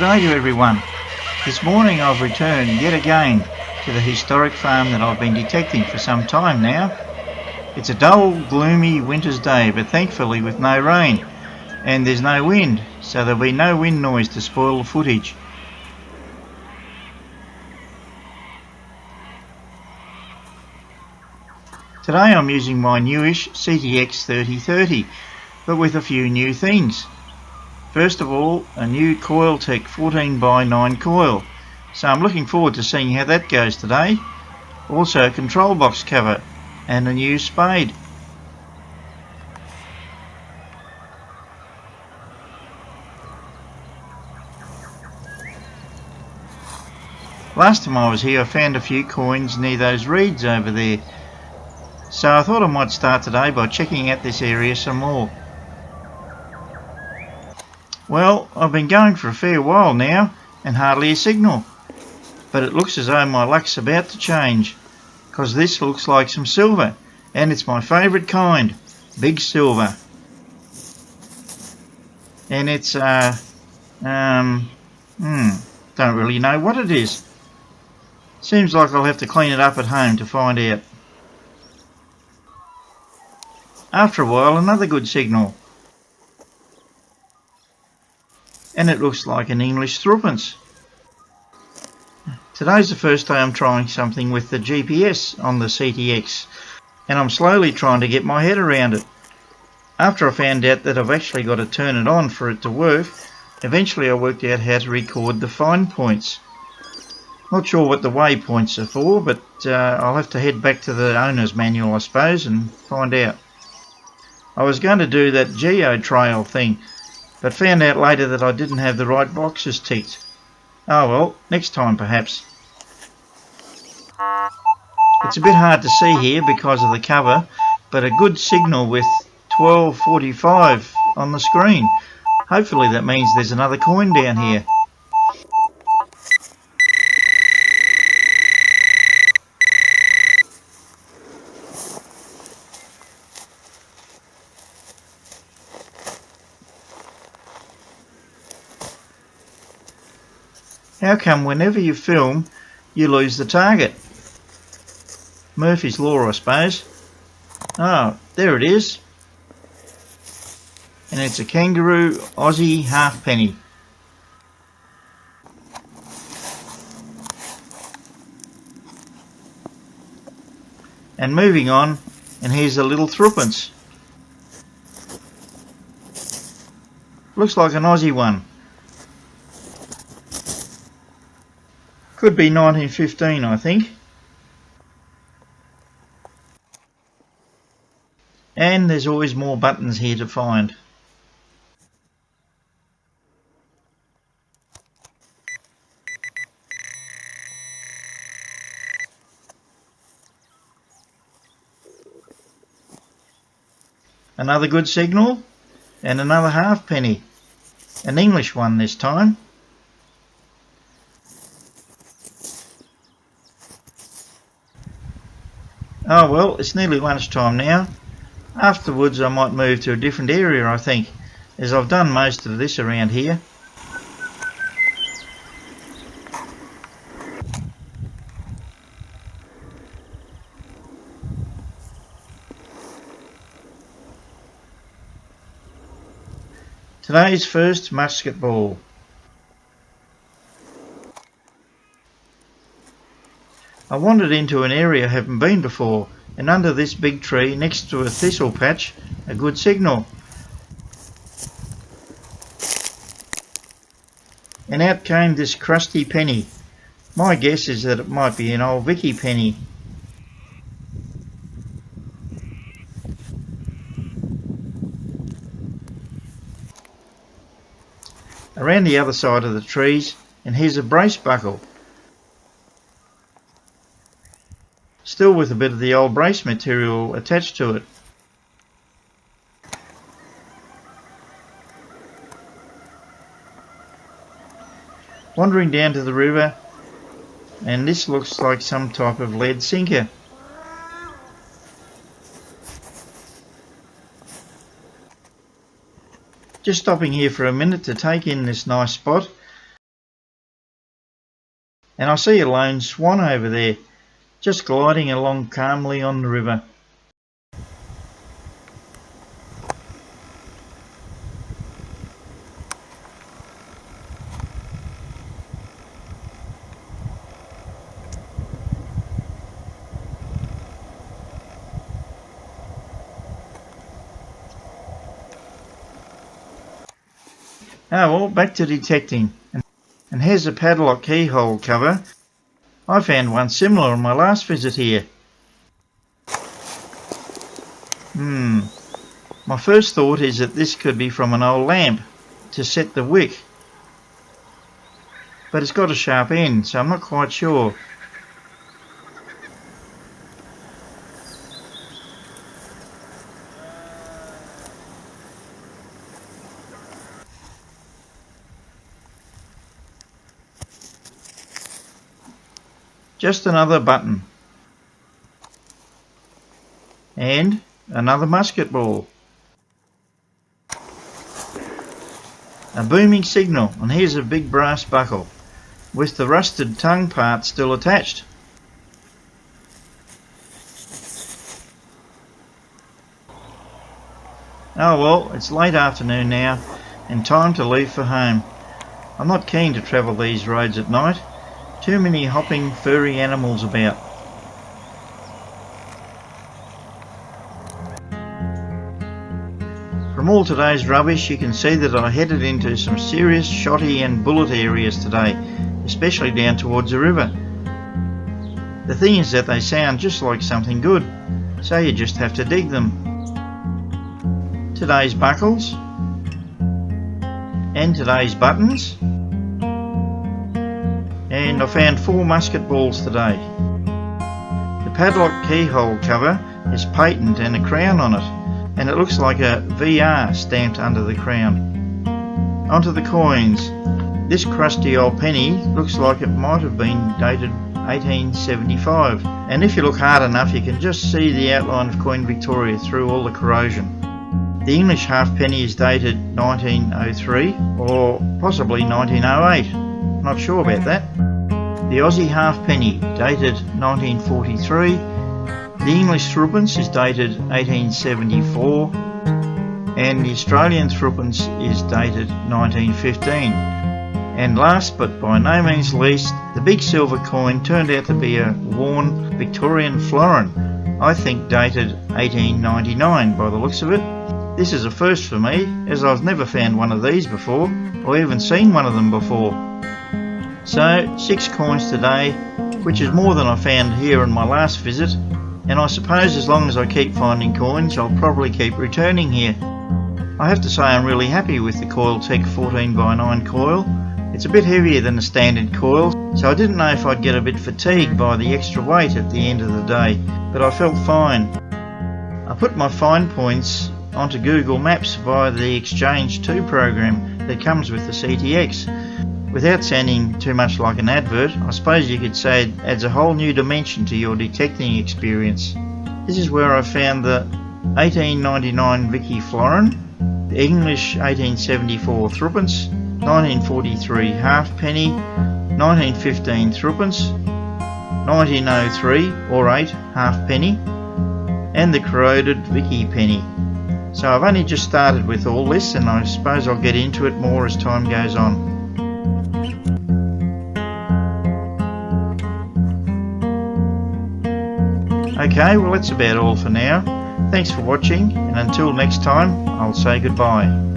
Good day to everyone. This morning I've returned yet again to the historic farm that I've been detecting for some time now. It's a dull, gloomy winter's day, but thankfully with no rain, and there's no wind, so there'll be no wind noise to spoil the footage. Today I'm using my newish CTX 3030, but with a few new things. First of all, a new Coiltech 14x9 coil, so I'm looking forward to seeing how that goes today. Also a control box cover and a new spade. Last time I was here I found a few coins near those reeds over there, so I thought I might start today by checking out this area some more. Well, I've been going for a fair while now and hardly a signal, but it looks as though my luck's about to change, because this looks like some silver, and it's my favourite kind, big silver. And it's don't really know what it is. Seems like I'll have to clean it up at home to find out. After a while, another good signal. And it looks like an English threepence. Today's the first day I'm trying something with the GPS on the CTX, and I'm slowly trying to get my head around it. After I found out that I've actually got to turn it on for it to work, eventually I worked out how to record the find points. Not sure what the waypoints are for, but I'll have to head back to the owner's manual I suppose and find out. I was going to do that GeoTrail thing, but found out later that I didn't have the right boxes ticked. Oh well, next time perhaps. It's a bit hard to see here because of the cover, but a good signal with 12:45 on the screen. Hopefully that means there's another coin down here. How come whenever you film, you lose the target? Murphy's Law, I suppose. Oh, there it is. And it's a Kangaroo Aussie halfpenny. And moving on, and here's a little threepence. Looks like an Aussie one. Could be 1915, I think. And there's always more buttons here to find. Another good signal, and another halfpenny. An English one this time. Oh well, it's nearly lunchtime now. Afterwards I might move to a different area, I think, as I've done most of this around here. Today's first musket ball. I wandered into an area I haven't been before, and under this big tree next to a thistle patch, a good signal. And out came this crusty penny. My guess is that it might be an old Vicky penny. Around the other side of the trees, and here's a brace buckle. Still with a bit of the old brace material attached to it. Wandering down to the river, and this looks like some type of lead sinker. Just stopping here for a minute to take in this nice spot. and I see a lone swan over there, just gliding along calmly on the river. Oh well, back to detecting. And here's a padlock keyhole cover. I found one similar on my last visit here. My first thought is that this could be from an old lamp to set the wick. But it's got a sharp end, so I'm not quite sure. Just another button. And another musket ball. A booming signal, and here's a big brass buckle with the rusted tongue part still attached. Oh well, it's late afternoon now and time to leave for home. I'm not keen to travel these roads at night. Too many hopping furry animals about. From all today's rubbish, you can see that I headed into some serious shotty and bullet areas today, especially down towards the river. The thing is that they sound just like something good, so you just have to dig them. Today's buckles and today's buttons, and I found 4 musket balls today. The padlock keyhole cover is patent and a crown on it, and it looks like a VR stamped under the crown. Onto the coins. This crusty old penny looks like it might have been dated 1875, and if you look hard enough you can just see the outline of Queen Victoria through all the corrosion. The English halfpenny is dated 1903 or possibly 1908, not sure about that. The Aussie halfpenny dated 1943. The English threepence is dated 1874, and the Australian threepence is dated 1915. And last but by no means least, the big silver coin turned out to be a worn Victorian florin, I think dated 1899 by the looks of it. This is a first for me, as I've never found one of these before, or even seen one of them before. So 6 coins today, which is more than I found here on my last visit. And I suppose as long as I keep finding coins, I'll probably keep returning here. I have to say I'm really happy with the Coiltek 14x9 coil. It's a bit heavier than the standard coil, so I didn't know if I'd get a bit fatigued by the extra weight at the end of the day, but I felt fine. I put my find points onto Google Maps via the Exchange 2 program that comes with the CTX. Without sounding too much like an advert, I suppose you could say it adds a whole new dimension to your detecting experience. This is where I found the 1899 Vicky florin, the English 1874 threepence, 1943 halfpenny, 1915 threepence, 1903 or 8 halfpenny, and the corroded Vicky penny. So I've only just started with all this, and I suppose I'll get into it more as time goes on. Okay, well that's about all for now. Thanks for watching, and until next time, I'll say goodbye.